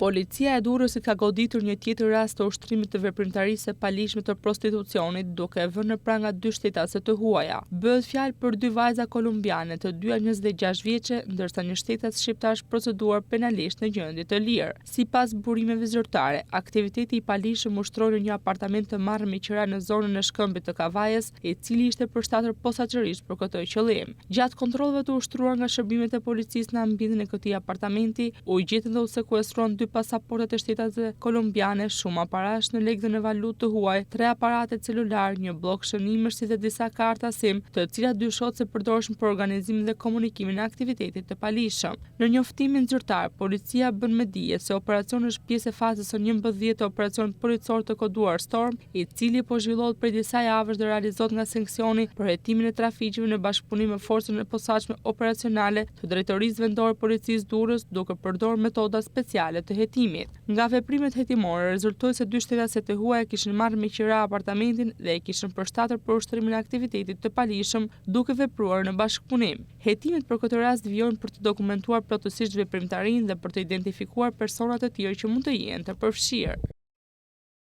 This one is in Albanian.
Policia e Durrësit ka goditur një tjetër rast të ushtrimit të veprimtarisë së palishme të prostitucionit, duke e vënë në pranga 2 shtetase të huaja. Bëhet fjalë për 2 vajza kolumbiane, të dyja 26 vjeçe, ndërsa një shtetas shqiptar është proceduar penalisht në gjendje të lirë. Sipas burimeve zyrtare, aktiviteti i palishëm ushtroi në një apartament të marrë me qira në zonën e Shkëmbit të Kavajës, i cili ishte përshtatur posaçërisht për këtë qëllim. Gjatë kontrolleve të ushtruar nga shërbimet e policisë në ambientin e këtij apartamenti, u gjetën dhe u sekuestruan 2 pasaportat e shtetase kolumbiane, shumë aparash në lekë dhe në valutë të huaj, 3 aparate celular, një blok shënimesh si dhe disa karta SIM, të cilat dyshohet se përdoreshin për organizimin dhe komunikimin e aktivitetit të palishëm. Në njoftimin zyrtar, policia bën me dije se operacioni është pjesë e fazës së 11 të operacionit policor të koduar Storm, i cili po zhvillohet prej disa javësh dhe realizohet nga seksioni për hetimin e trafiqeve në bashkëpunim me forcën e posaçme operacionale të Drejtorisë Vendore Policisë Durrës, duke përdorur metoda speciale të hetimit. Nga veprimet hetimore rezultoi se 2 shtetaset e huaja kishin marrë me qira apartamentin dhe e kishin përshtatur për ushtrimin e aktivitetit të palishëm, duke vepruar në bashkëpunim. Hetimet për këtë rast vijojnë për të dokumentuar plotësisht veprimtarinë dhe për të identifikuar persona të tjerë që mund të jenë të përfshirë.